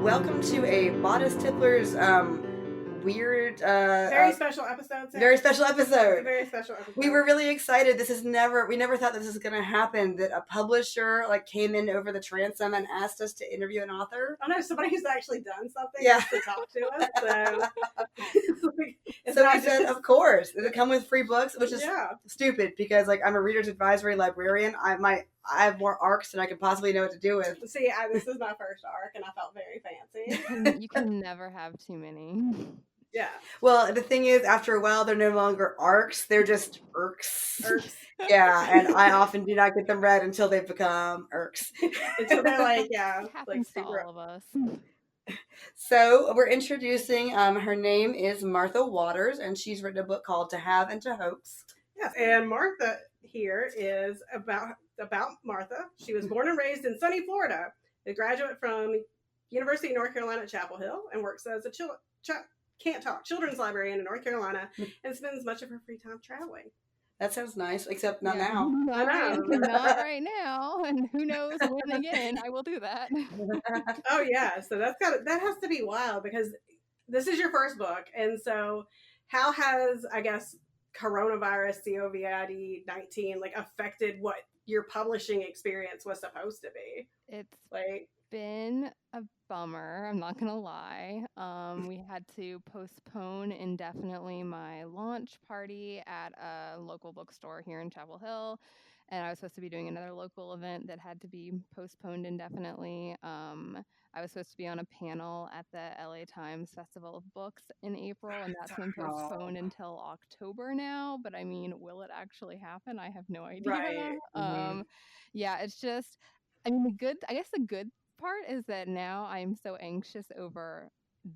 welcome to a Bodice Tippler's weird, very special episode. Very special episode. It's a very special episode. We were really excited. We never thought this was going to happen. That a publisher came in over the transom and asked us to interview an author. Oh no, somebody who's actually done something Yeah. to talk to us. So we said, of course, does it come with free books? Which is yeah. stupid because I'm a reader's advisory librarian. I have more arcs than I could possibly know what to do with. See, this is my first arc, and I felt very fancy. You can never have too many. Yeah. Well, the thing is, after a while, they're no longer arcs; they're just irks. Yeah, and I often do not get them read until they become irks. So they're like, yeah, it happens like to all of us. So we're introducing. Her name is Martha Waters, and she's written a book called "To Have and to Hoax." Yes, and Martha here is about Martha. She was born and raised in sunny Florida. A graduate from University of North Carolina at Chapel Hill, and works as a children's librarian in North Carolina, and spends much of her free time traveling. That sounds nice, except not now. Not right now, and who knows when again I will do that. Oh yeah, so that has to be wild because this is your first book, and so how has, I guess, coronavirus, COVID-19 affected what your publishing experience was supposed to be? It's been a bummer, I'm not gonna lie. We had to postpone indefinitely my launch party at a local bookstore here in Chapel Hill, and I was supposed to be doing another local event that had to be postponed indefinitely. I was supposed to be on a panel at the LA Times Festival of Books in April, and that's been postponed until October now. But I mean, will it actually happen? I have no idea. Right. Yeah, it's just, I mean, the good part is that now I'm so anxious over,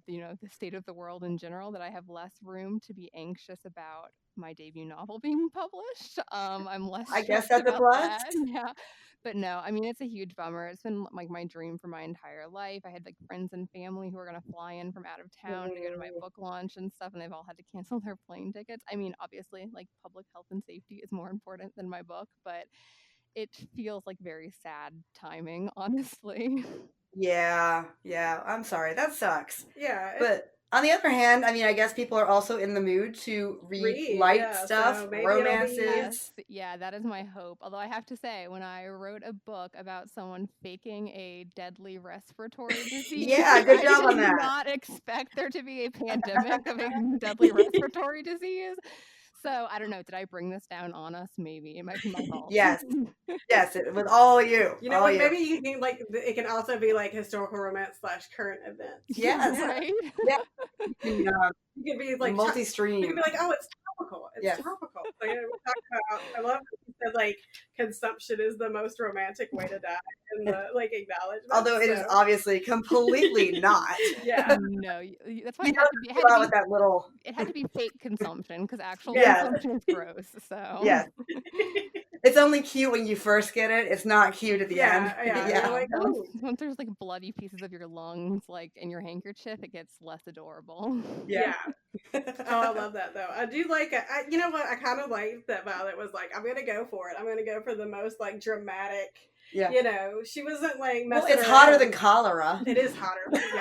the state of the world in general that I have less room to be anxious about my debut novel being published. I'm less. I guess that's a plus. Yeah. But no, I mean, it's a huge bummer. It's been my dream for my entire life. I had friends and family who were going to fly in from out of town to go to my book launch and stuff, and they've all had to cancel their plane tickets. I mean, obviously, public health and safety is more important than my book, but it feels like very sad timing, honestly. Yeah. I'm sorry. That sucks. Yeah. But on the other hand, I mean, I guess people are also in the mood to read light stuff, so romances. Yeah, that is my hope. Although I have to say, when I wrote a book about someone faking a deadly respiratory disease, yeah, good job on that. I did not expect there to be a pandemic of a deadly respiratory disease. So I don't know. Did I bring this down on us? Maybe it might be my fault. Yes, it was all you. You know, maybe you can it can also be historical romance / current events. Yes, right. Yeah, you can be multi-stream. You can be oh, it's topical. It's topical. We talk about. I love that you said consumption is the most romantic way to die, and the acknowledgement. Although it is obviously completely not. Yeah. No, that's why it had to be fake consumption because actual consumption is gross. So yes. It's only cute when you first get it. It's not cute at the end. Yeah. Once there's bloody pieces of your lungs in your handkerchief, it gets less adorable. Yeah. Oh, I love that though. I do you know what? I kind of liked that Violet was I'm going to go for it. I'm going to go for the most dramatic. Yeah. She wasn't messing Well, it's around. hotter than cholera. It is hotter. Yeah.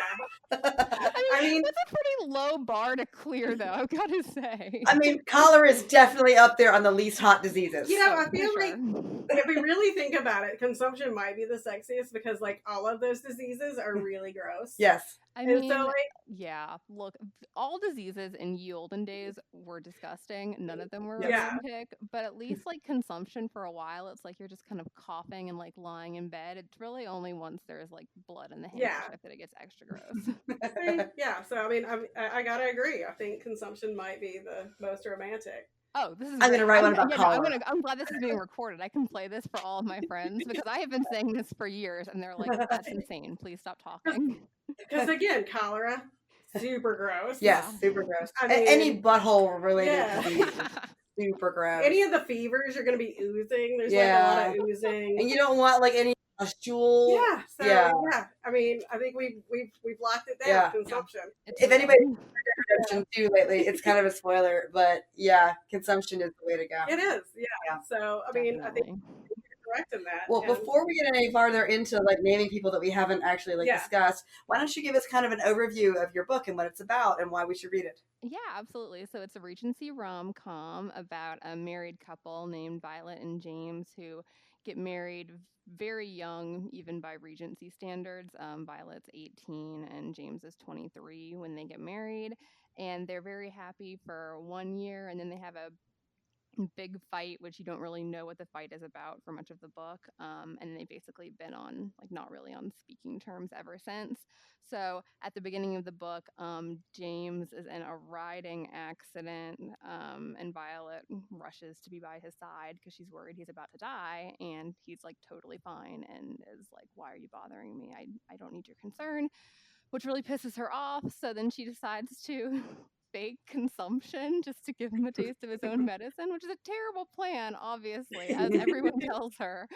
I mean, that's a pretty low bar to clear, though, I've got to say. I mean, cholera is definitely up there on the least hot diseases. I feel if we really think about it, consumption might be the sexiest because all of those diseases are really gross. Yes. I mean, yeah, look, all diseases in ye olden days were disgusting. None of them were romantic, but at least consumption for a while, it's you're just kind of coughing and lying in bed. It's really only once there's blood in the handkerchief that it gets extra gross. Yeah, so I mean, I gotta agree. I think consumption might be the most romantic. Oh, this is. I'm gonna write one about cholera. I'm glad this is being recorded. I can play this for all of my friends because I have been saying this for years, and they're that's insane. Please stop talking. Because again, cholera, super gross. Yes, super gross. I mean, any butthole related disease, super gross. Any of the fevers you're gonna be oozing. There's a lot of oozing, and you don't want any stool. Yeah. So, yeah. I mean, I think we've locked it down. Yeah. Consumption. If anybody's redemption too lately, it's kind of a spoiler, but consumption is the way to go. It is. Yeah. So I mean, I think correct in that. Well, And before we get any farther into like naming people that we haven't actually like yeah, discussed, why don't you give us kind of an overview of your book and what it's about and why we should read it? Yeah, absolutely. So it's a Regency rom-com about a married couple named Violet and James who get married very young, even by Regency standards. Violet's 18 and James is 23 when they get married. And they're very happy for 1 year, and then they have a big fight, which you don't really know what the fight is about for much of the book. And they've basically been on, like, not really on speaking terms ever since. So at the beginning of the book, James is in a riding accident, and Violet rushes to be by his side because she's worried he's about to die. And he's like totally fine and is like, "Why are you bothering me? I don't need your concern," which really pisses her off. So then she decides to fake consumption just to give him a taste of his own medicine, which is a terrible plan, obviously, as everyone tells her.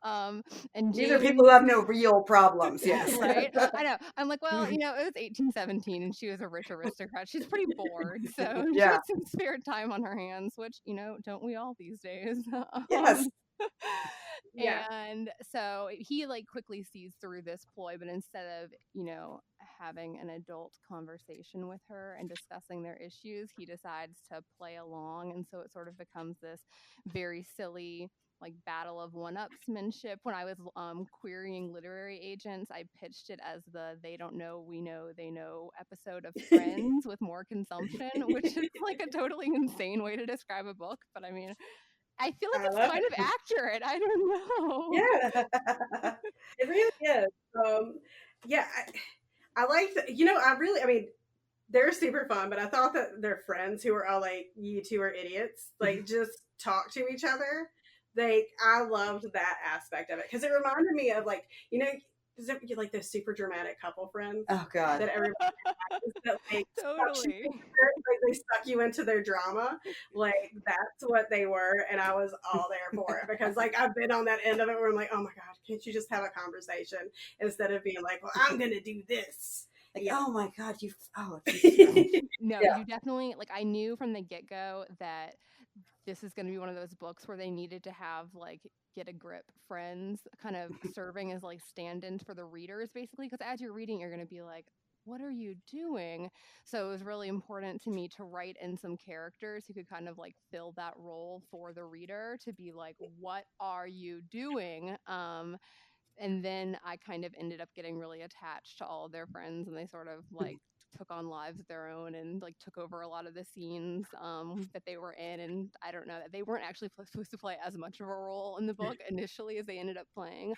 Um, and These are people who James, have no real problems. Yes. right? I know. I'm like, well, it was 1817 and she was a rich aristocrat. She's pretty bored. So she Yeah. had some spare time on her hands, which, don't we all these days? Yes. yeah, And so he like quickly sees through this ploy, but instead of, having an adult conversation with her and discussing their issues, he decides to play along. And so it sort of becomes this very silly, like, battle of one-upsmanship. When I was querying literary agents, I pitched it as the "they don't know, we know, they know" episode of Friends with more consumption, which is like a totally insane way to describe a book. But I mean, I feel like I it's love kind of it. accurate. I don't know. Yeah, it really is. Yeah, I like the, I mean, they're super fun, but I thought that their friends who were all like, "You two are idiots," like just talk to each other. I loved that aspect of it because it reminded me of like, is it like those super dramatic couple friends Oh God. that everybody has that like Totally. they suck you into their drama. Like that's what they were, and I was all there for it because like I've been on that end of it where I'm like, oh my god, can't you just have a conversation instead of being like, well, I'm gonna do this. Like, Yeah. oh my God, No, yeah. you definitely, like, I knew from the get-go that this is going to be one of those books where they needed to have, like, get a grip friends kind of serving as like stand-ins for the readers, basically, because as you're reading, you're going to be like, what are you doing? So it was really important to me to write in some characters who could kind of like fill that role for the reader to be like, what are you doing? And then I kind of ended up getting really attached to all of their friends, and they sort of like took on lives of their own and like took over a lot of the scenes that they were in. And I don't know, that they weren't actually supposed to play as much of a role in the book initially as they ended up playing,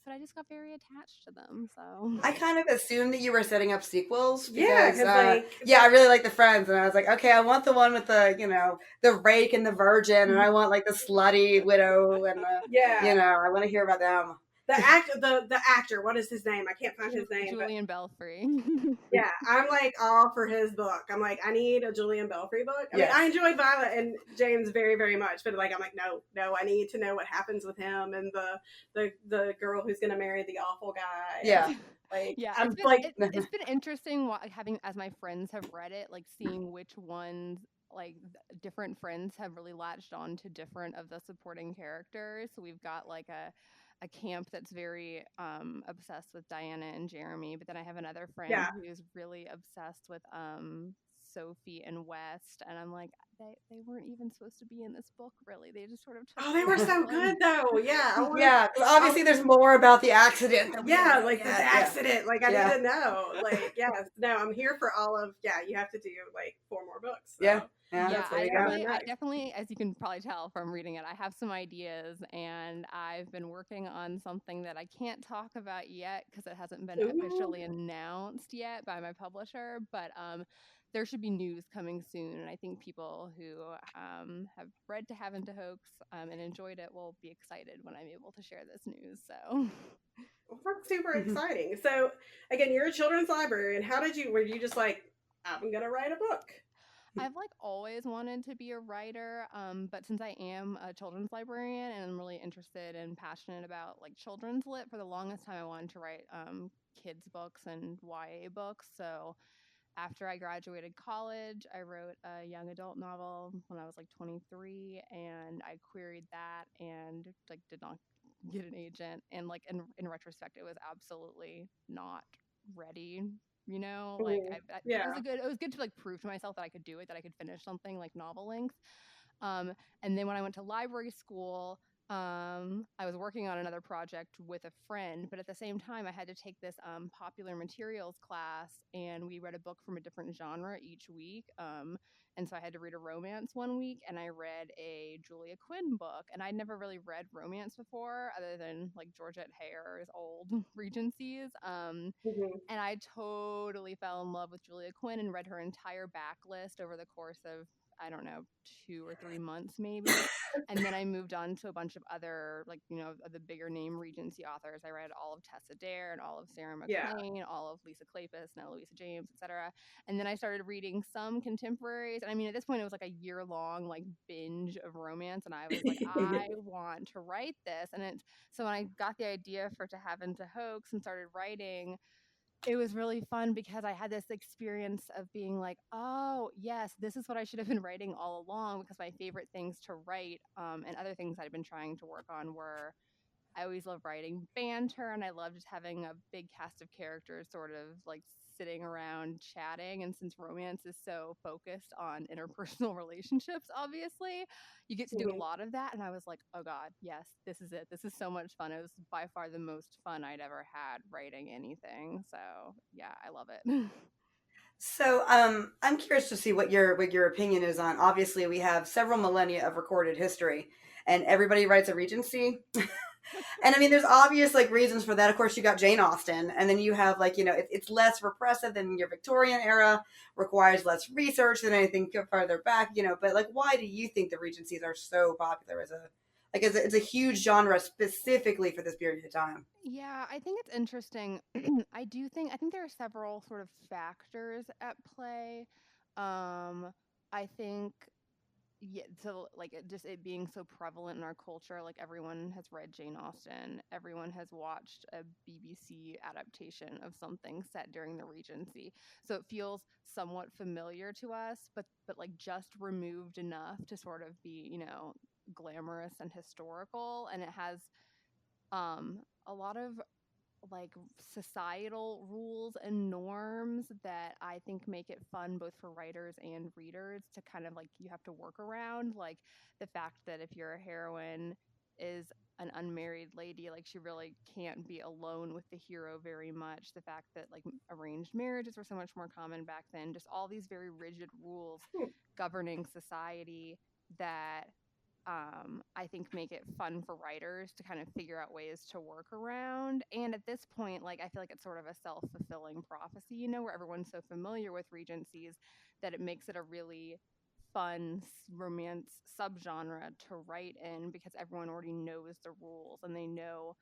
but I just got very attached to them. So I kind of assumed that you were setting up sequels Yeah, because, because like yeah, I really like the Friends, and I was like, okay, I want the one with the, the rake and the virgin, and I want like the slutty widow, and yeah, I want to hear about them. the actor, what is his name? I can't find his name, but Julian Belfry. yeah, I'm like all for his book. I'm like, I need a Julian Belfry book. I mean, Yes. I enjoyed Violet and James very, very much, but like, I'm like, no, I need to know what happens with him and the girl who's gonna marry the awful guy. Yeah. Like, Yeah, I'm like, it's been interesting having, as my friends have read it, like seeing which ones, like, different friends have really latched on to different of the supporting characters. So we've got like a camp that's very obsessed with Diana and Jeremy, but then I have another friend yeah. who's really obsessed with Sophie and West, and I'm like, they weren't even supposed to be in this book, really. They just sort of took Oh, they were so them. good though. Yeah, Yeah, 'cause obviously there's more about the accident. That we don't yeah, know like this yet. accident. Like I Yeah. need to know. Like, yes, no, I'm here for all of. Yeah, you have to do like 4 more books. So. Yeah. Yeah. Yeah, That's what I we got definitely, next. as you can probably tell from reading it, I have some ideas, and I've been working on something that I can't talk about yet because it hasn't been Ooh. officially announced yet by my publisher. But there should be news coming soon, and I think people who have read To Have to Hoax and enjoyed it will be excited when I'm able to share this news. So. Well, that's super exciting. So, again, you're a children's librarian. How did you? Were you just like, I'm gonna write a book? I've like always wanted to be a writer, but since I am a children's librarian and I'm really interested and passionate about like children's lit, for the longest time I wanted to write kids books and YA books. So after I graduated college, I wrote a young adult novel when I was like 23, and I queried that and like did not get an agent. And like in retrospect, it was absolutely not ready. Like but Yeah. it was good to like prove to myself that I could do it, that I could finish something like novel length. Um, and then when I went to library school, I was working on another project with a friend, but at the same time, I had to take this popular materials class, and we read a book from a different genre each week. And so I had to read a romance one week, and I read a Julia Quinn book. And I'd never really read romance before, other than like Georgette Hayer's old Regencies. Mhm. And I totally fell in love with Julia Quinn and read her entire backlist over the course of, I don't know, 2 or 3 months maybe. And then I moved on to a bunch of other, like, the bigger name Regency authors. I read all of Tessa Dare and all of Sarah Yeah. MacLean, all of Lisa Kleypas and Eloisa James, etc. And then I started reading some contemporaries. And I mean, at this point, it was like a year-long like binge of romance. And I was like, I want to write this. So when I got the idea for To Have and to Hoax and started writing, it was really fun because I had this experience of being like, oh, yes, this is what I should have been writing all along, because my favorite things to write, and other things I'd been trying to work on were, I always love writing banter, and I love just having a big cast of characters sort of like sitting around chatting. And since romance is so focused on interpersonal relationships, obviously, you get to do a Mhm. lot of that. And I was like, oh God, yes, this is it. This is so much fun. It was by far the most fun I'd ever had writing anything. So yeah, I love it. So, I'm curious to see what your opinion is on. Obviously, we have several millennia of recorded history, and everybody writes a Regency. And I mean, there's obvious like reasons for that. Of course, you got Jane Austen, and then you have like it's less repressive than your Victorian era, requires less research than anything farther back. But like, why do you think the Regencies are so popular as a it's a huge genre specifically for this period of time? Yeah, I think it's interesting. I think there are several sort of factors at play. I think, yeah, so like it being so prevalent in our culture, like everyone has read Jane Austen, everyone has watched a BBC adaptation of something set during the Regency, so it feels somewhat familiar to us, but like just removed enough to sort of be, glamorous and historical. And it has a lot of like societal rules and norms that I think make it fun both for writers and readers to kind of like, you have to work around, like the fact that if your heroine is an unmarried lady, like she really can't be alone with the hero very much. The fact that like arranged marriages were so much more common back then, just all these very rigid rules governing society that I think make it fun for writers to kind of figure out ways to work around. And at this point, like I feel like it's sort of a self-fulfilling prophecy, where everyone's so familiar with Regencies that it makes it a really fun romance subgenre to write in, because everyone already knows the rules, and they know,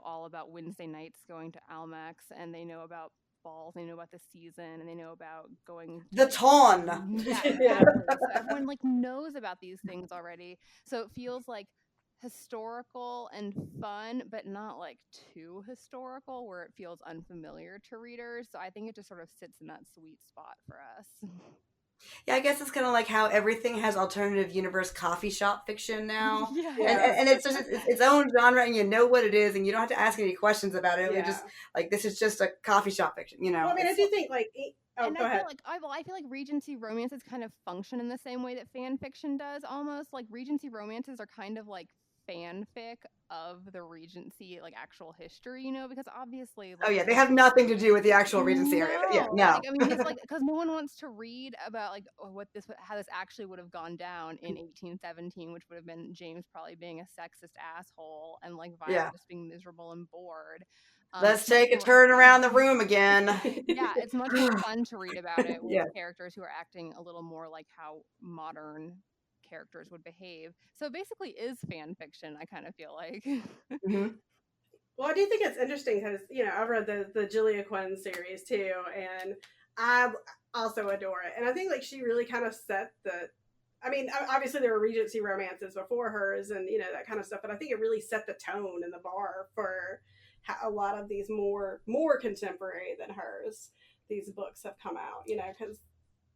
all about Wednesday nights going to Almax, and they know about balls, they know about the season, and they know about going The Ton. yeah, Yeah. exactly. So everyone like knows about these things already. So it feels like historical and fun, but not like too historical where it feels unfamiliar to readers. So I think it just sort of sits in that sweet spot for us. Yeah, I guess it's kind of like how everything has alternative universe coffee shop fiction now, Yeah, and Yeah. and, and it's just its own genre, and you know what it is, and you don't have to ask any questions about it. It Yeah. just like this is just a coffee shop fiction. Well, I mean, I It's do think like, oh, and go I feel ahead. like I feel like Regency romances kind of function in the same way that fan fiction does. Almost like Regency romances are kind of like fanfic of the Regency like actual history, because obviously oh like yeah, they have nothing to do with the actual Regency area. Yeah, no, no. like I mean, it's like because no one wants to read about like how this actually would have gone down in 1817, which would have been James probably being a sexist asshole and like Violet Yeah, just being miserable and bored. let's It's much take a more turn around the room again. yeah, it's much more fun to read about it with Yeah. characters who are acting a little more like how modern characters would behave. So it basically is fan fiction, I kind of feel like. Hmm. Well, I do think it's interesting because I've read the Julia Quinn series too, and I also adore it. And I think like she really kind of set the. I mean, obviously there were Regency romances before hers, and that kind of stuff. But I think it really set the tone and the bar for how a lot of these more contemporary than hers these books have come out. Because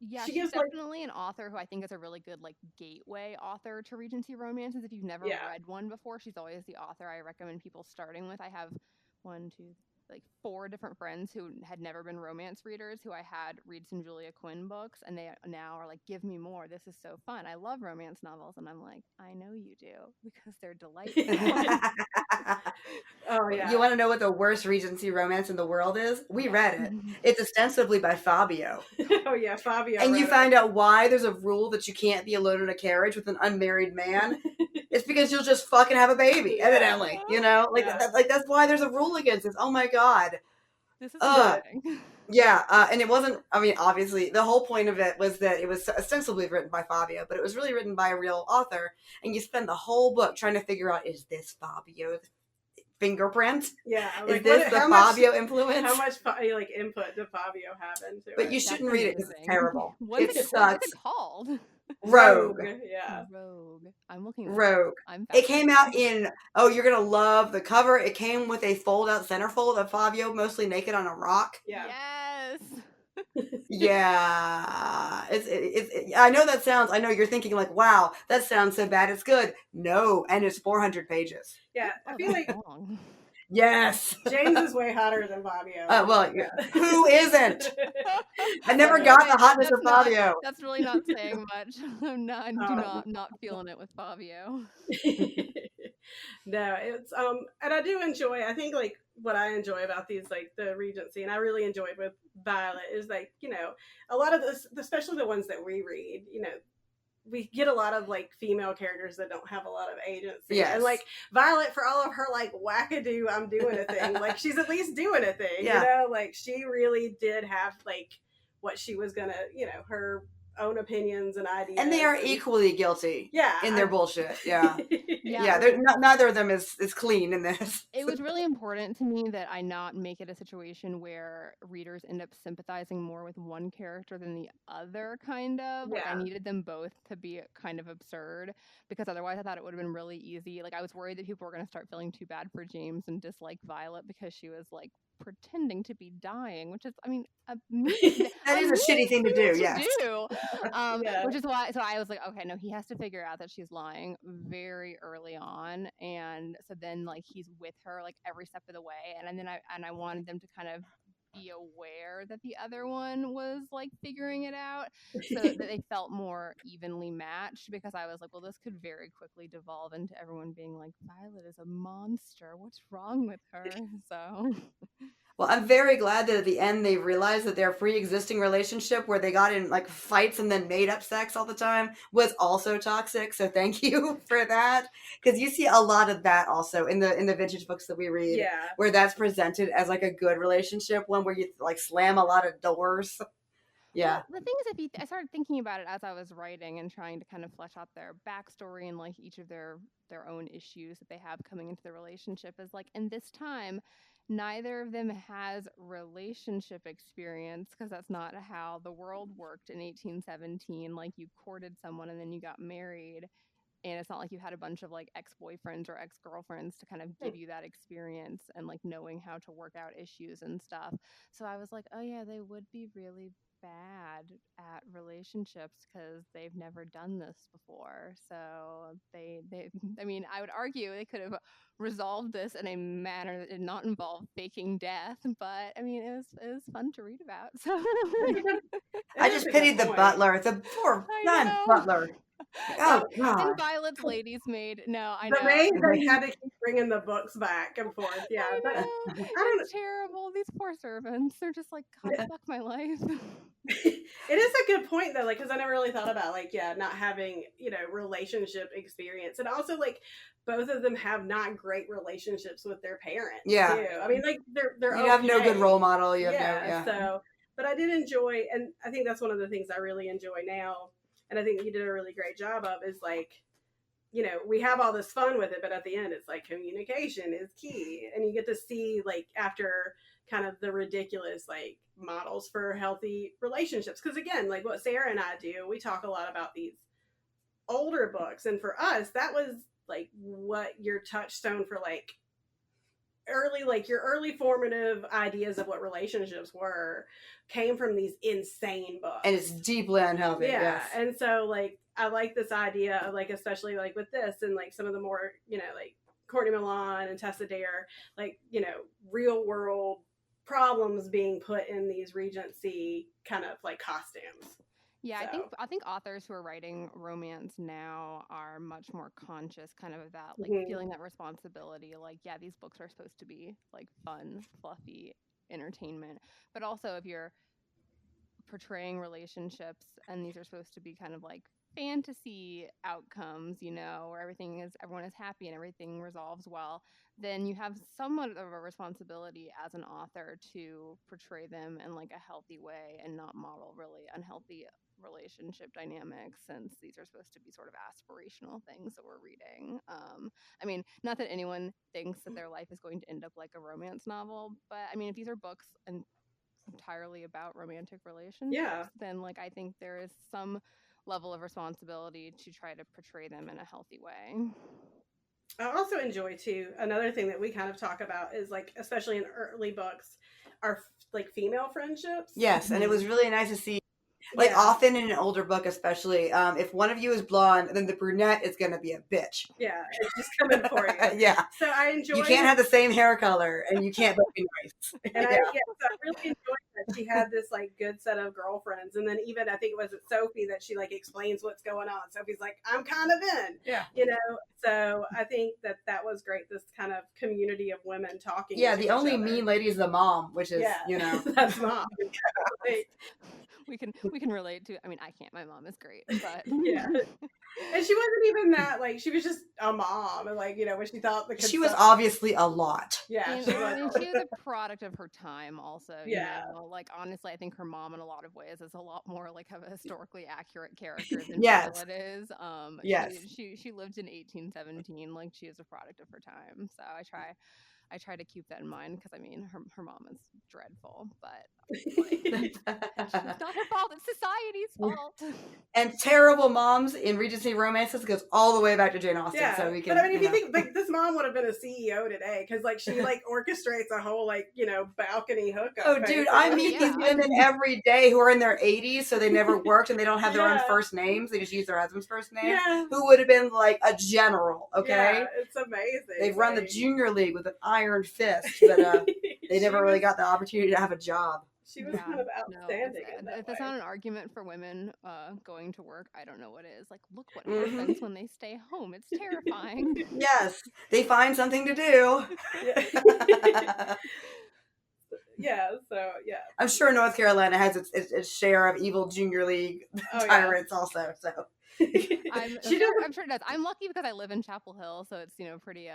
Yeah, She she's gives like, definitely an author who I think is a really good like gateway author to Regency romances. If you've never yeah, read one before, she's always the author I recommend people starting with. I have one, two, like four different friends who had never been romance readers who I had read some Julia Quinn books, and they now are like, "Give me more. This is so fun. I love romance novels." And I'm like, "I know you do because they're delightful." oh You yeah, want to know what the worst Regency romance in the world is? We Yes. read it. It's ostensibly by Fabio. oh yeah, Fabio And you wrote find out why there's a rule that you can't be alone in a carriage with an unmarried man. it. It's because you'll just fucking have a baby, Yeah. evidently. You know, like Yeah. like that's why there's a rule against this. Oh my god. This is Ugh. amazing. Yeah, and it wasn't. I mean, obviously, the whole point of it was that it was ostensibly written by Fabio, but it was really written by a real author. And you spend the whole book trying to figure out: is this Fabio's fingerprint? Yeah, Is like this what? the How much? Fabio influence? How much like input did Fabio have into But it? you That's shouldn't read it because it's amazing. terrible. What's It it what's sucks. it called? Rogue. Yeah. Rogue. I'm looking this up. Rogue. I'm It came out fascinated. in, oh, you're going to love the cover. It came with a fold-out centerfold of Fabio mostly naked on a rock. Yeah. Yes. Yeah. I know that sounds, I know you're thinking like, wow, that sounds so bad. It's good. No. And it's 400 pages. Yeah. I Oh, feel that's like long. Yes. James is way hotter than Fabio. Well, who isn't? I never So- got the hotness of Fabio. That's really not saying much. I do Um, not feeling it with Fabio. no, it's and I do enjoy, I think like what I enjoy about these like the Regency, and I really enjoyed with Violet, is like, you know, a lot of this, especially the ones that we read, you know, we get a lot of like female characters that don't have a lot of agency. Yes. And like Violet, for all of her like wackadoo, I'm doing a thing, like she's at least doing a thing, Yeah. you know, like she really did have like what she was gonna, you know, her own opinions and ideas. And they are equally guilty in their bullshit. Yeah. Yeah, neither of them is clean in this. It was really important to me that I not make it a situation where readers end up sympathizing more with one character than the other, kind of. Like, I Yeah. needed them both to be kind of absurd, because otherwise I thought it would have been really easy. Like, I was worried that people were going to start feeling too bad for James and dislike Violet because she was, like, pretending to be dying, which is, I mean, That is a shitty thing to do, yes. Yeah. Which is why, so I was like, okay, no, he has to figure out that she's lying very early on, and so then like he's with her like every step of the way, and then I wanted them to kind of be aware that the other one was like figuring it out, so that they felt more evenly matched, because I was like, well, this could very quickly devolve into everyone being like, Violet is a monster, what's wrong with her? So well, I'm very glad that at the end they realized that their pre-existing relationship, where they got in like fights and then made up sex all the time, was also toxic. So thank you for that, because you see a lot of that also in the vintage books that we read. Yeah. Where that's presented as like a good relationship, one where you like slam a lot of doors. Yeah. Well, the thing is, I started thinking about it as I was writing and trying to kind of flesh out their backstory and like each of their own issues that they have coming into the relationship, is like, in this time, neither of them has relationship experience, because that's not how the world worked in 1817. Like, you courted someone and then you got married, and it's not like you had a bunch of like ex-boyfriends or ex-girlfriends to kind of give you that experience and like knowing how to work out issues and stuff. So I was like, oh yeah, they would be really bad at relationships because they've never done this before. So they I mean, I would argue they could have resolved this in a manner that did not involve faking death, but I mean, it was fun to read about. So I just pitied the butler, the poor son butler. Oh God! And Violet's lady's maid. No, I The know. maid, they had to keep bringing the books back and forth. Yeah, I but know. I don't. It's terrible. These poor servants. They're just like, God, fuck my life. It is a good point though, like, because I never really thought about like, yeah, not having, you know, relationship experience, and also like both of them have not great relationships with their parents. Yeah. Too. I mean, like they're You have no good role model. You have yeah. So, but I did enjoy, and I think that's one of the things I really enjoy now, and I think you did a really great job of, is like, you know, we have all this fun with it, but at the end it's like communication is key, and you get to see like after kind of the ridiculous like models for healthy relationships, because again, like what Sarah and I do, we talk a lot about these older books, and for us that was like what your touchstone for like early, like your early formative ideas of what relationships were came from these insane books. And it's deeply unhealthy. Yeah. Yes. And so like I like this idea of like, especially like with this and like some of the more, you know, like Courtney Milan and Tessa Dare, like, you know, real world problems being put in these Regency kind of like costumes. Yeah, So. I think authors who are writing romance now are much more conscious kind of that, like Mhm. feeling that responsibility. Like, yeah, these books are supposed to be like fun, fluffy entertainment. But also if you're portraying relationships and these are supposed to be kind of like fantasy outcomes, you know, where everyone is happy and everything resolves well, then you have somewhat of a responsibility as an author to portray them in like a healthy way and not model really unhealthy relationship dynamics, since these are supposed to be sort of aspirational things that we're reading. I mean, not that anyone thinks that their life is going to end up like a romance novel, but I mean, if these are books and entirely about romantic relationships, Yeah. then like I think there is some level of responsibility to try to portray them in a healthy way. I also enjoy too, another thing that we kind of talk about is like, especially in early books, are like female friendships. Yes, and it was really nice to see. Like, Yeah. often in an older book, especially, if one of you is blonde, then the brunette is going to be a bitch. Yeah, it's just coming for you. Yeah. So I enjoy. You can't have the same hair color, and you can't both be nice. And Yeah. so I really enjoyed that she had this like good set of girlfriends, and then even I think it was Sophie that she like explains what's going on. Sophie's like, I'm kind of in, Yeah. you know. So I think that was great. This kind of community of women talking. Yeah, to the each only other. mean lady is the mom, which is, Yeah, you know. that's mom. We can relate to. I mean, I can't. My mom is great, but Yeah. And she wasn't even that, like, she was just a mom, and like, you know, when she thought the She was obviously a lot. Yeah, and, she was. I mean, she was a product of her time also. Yeah. You know, like honestly, I think her mom in a lot of ways is a lot more like of a historically accurate character than Yes. Charlotte is. Yes. She lived in 1817. Like she is a product of her time. So I try to keep that in mind, because I mean her mom is dreadful, but like, it's not her fault, it's society's fault. And terrible moms in Regency romances goes all the way back to Jane Austen. Yeah, So we can. but I mean, if you think like this mom would have been a CEO today, because like she like orchestrates a whole like, you know, balcony hookup. Oh, dude, I meet these women every day who are in their 80s, so they never worked and they don't have their own first names. They just use their husband's first name. Yeah. Who would have been like a general, okay? Yeah, it's amazing. They've run the junior league with an iron fist, but they never really got the opportunity to have a job. She was kind of outstanding. No, if it's not an argument for women going to work, I don't know what is. Like, look what happens when they stay home. It's terrifying. Yes, they find something to do. Yeah, so yeah. I'm sure North Carolina has its share of evil junior league tyrants also. So I'm sure it does. I'm lucky because I live in Chapel Hill, so it's, you know, pretty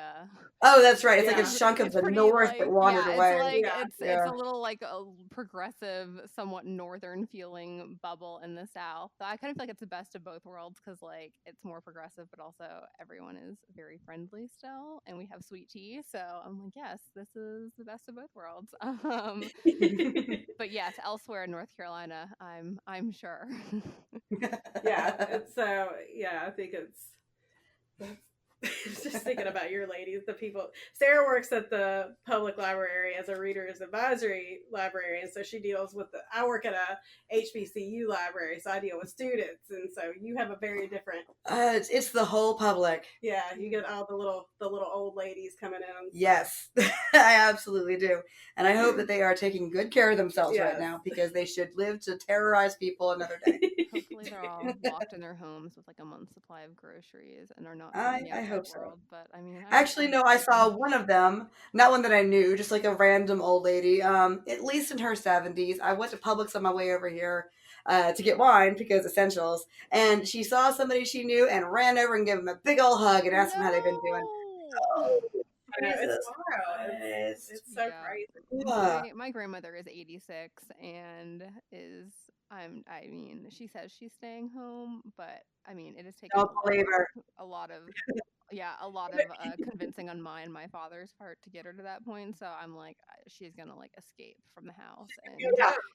Oh, that's right. It's like a chunk of the north like, that wandered away. It's a little like a progressive, somewhat northern feeling bubble in the South. So I kind of feel like it's the best of both worlds, because like it's more progressive, but also everyone is very friendly still, and we have sweet tea. So I'm like, yes, this is the best of both worlds. But yes, elsewhere in North Carolina, I'm sure. Yeah, so yeah, I think it's just thinking about your ladies, the people. Sarah works at the public library as a reader's advisory librarian, so she deals with I work at a HBCU library, so I deal with students, and so you have a very different. It's the whole public. Yeah, you get all the little old ladies coming in. Yes, I absolutely do, and I hope that they are taking good care of themselves right now, because they should live to terrorize people another day. Hopefully they're all locked in their homes with like a month's supply of groceries and are not. I hope so. But I mean, actually, no, I saw one of them, not one that I knew, just like a random old lady, at least in her 70s. I went to Publix on my way over here to get wine because essentials, and she saw somebody she knew and ran over and gave them a big old hug and asked them how they've been doing. Oh, it's wild. It's so crazy. My grandmother is 86 and is I mean, she says she's staying home, but I mean, it has taken a lot of convincing on my father's part to get her to that point. So I'm like, she's gonna like escape from the house and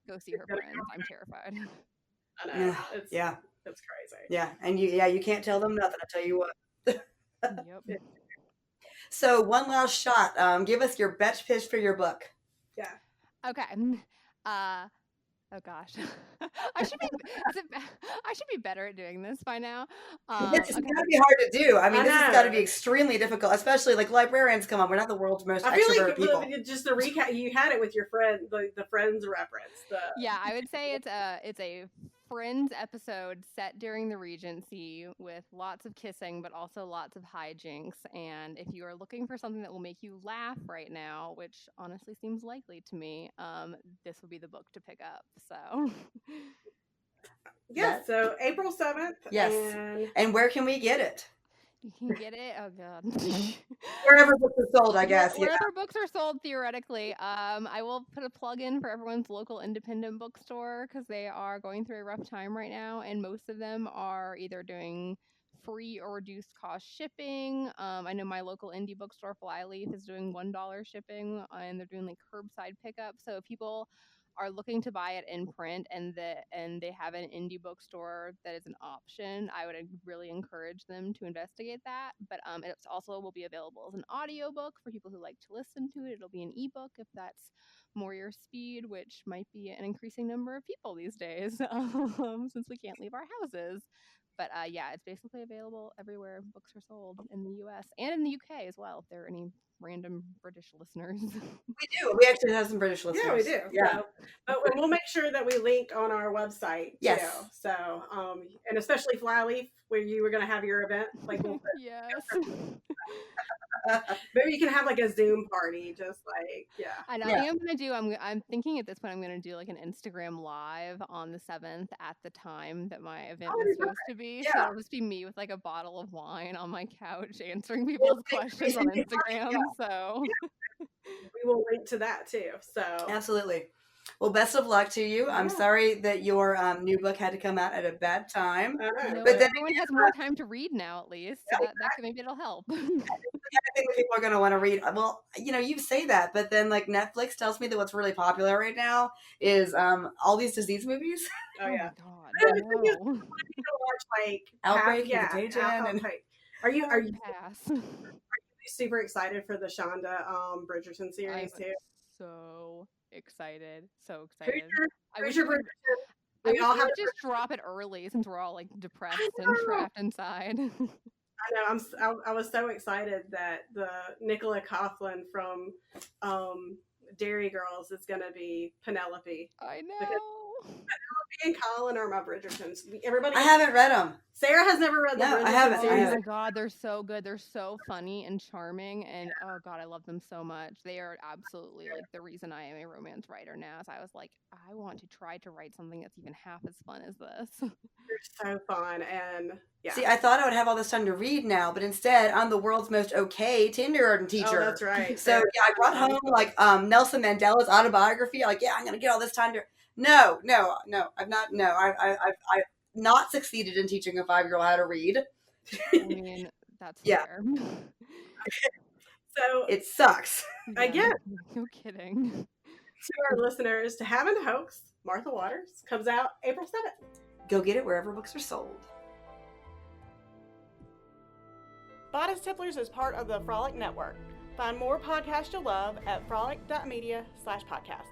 go see her friends. I'm terrified. I know. It's crazy. Yeah, and you can't tell them nothing. I tell you what. Yep. So one last shot. Give us your best pitch for your book. Yeah. Okay. Oh gosh, I should be. I should be better at doing this by now. It's Okay. gotta be hard to do. I mean, I this has got to know. be extremely difficult, especially like librarians. Come on, we're not the world's most I feel extroverted people. like just to recap, you had it with your friend, the Friends reference. Yeah, I would say it's a Friends episode set during the Regency with lots of kissing, but also lots of hijinks. And if you are looking for something that will make you laugh right now, which honestly seems likely to me, this would be the book to pick up. So. Yeah, so April 7th. Yes. And where can we get it? You can get it. Oh god. Wherever books are sold, I guess. Wherever books are sold, theoretically. I will put a plug in for everyone's local independent bookstore because they are going through a rough time right now, and most of them are either doing free or reduced cost shipping. I know my local indie bookstore, Flyleaf, is doing $1 shipping, and they're doing like curbside pickup. So if people are looking to buy it in print and they have an indie bookstore that is an option, I would really encourage them to investigate that. But it also will be available as an audiobook for people who like to listen to it. It'll be an ebook if that's more your speed, which might be an increasing number of people these days since we can't leave our houses. But yeah, it's basically available everywhere books are sold in the US and in the UK as well, if there are any random British listeners. We do. We actually have some British listeners. Yeah, we do. Yeah. So, but we'll make sure that we link on our website yes. too. So, and especially Flyleaf, where you were going to have your event. Like, yes. Maybe you can have like a Zoom party, just like, yeah. And I think I'm gonna do. I'm thinking at this point I'm gonna do like an Instagram live on the 7th at the time that my event was supposed to be. Yeah. So it'll just be me with like a bottle of wine on my couch answering people's questions on Instagram. So we will link to that too. So absolutely. Well, best of luck to you. I'm sorry that your new book had to come out at a bad time. But then everyone has more time to read now, at least. So that maybe it'll help. I think people are going to want to read. Well, you say that, but then like Netflix tells me that what's really popular right now is all these disease movies. Oh yeah. God. You watch like Outbreak and Contagion. Are you super excited for the Shonda Bridgerton series too? So excited. Who's your Bridgerton? We all have to just drop it early since we're all like depressed and trapped inside. I know. I was so excited that the Nicola Coughlan from Dairy Girls is going to be Penelope. I know. Penelope and Colin are my Bridgertons. Everybody. I haven't read them. Sarah has never read them. No, I haven't. Oh my god, they're so good. They're so funny and charming, and oh god, I love them so much. They are absolutely like the reason I am a romance writer now. So I was like, I want to try to write something that's even half as fun as this. They're so fun, and yeah. See, I thought I would have all this time to read now, but instead, I'm the world's most okay kindergarten teacher. Oh, that's right. So yeah, I brought home like Nelson Mandela's autobiography. Like, yeah, I'm gonna get all this time to. No, I've not. No, I've not succeeded in teaching a 5-year-old how to read. I mean, that's fair. So it sucks. Again, no kidding. To our listeners, To Have and Hoax, Martha Waters, comes out April 7th. Go get it wherever books are sold. Bodice Tipplers is part of the Frolic Network. Find more podcasts you'll love at frolic.media/podcast.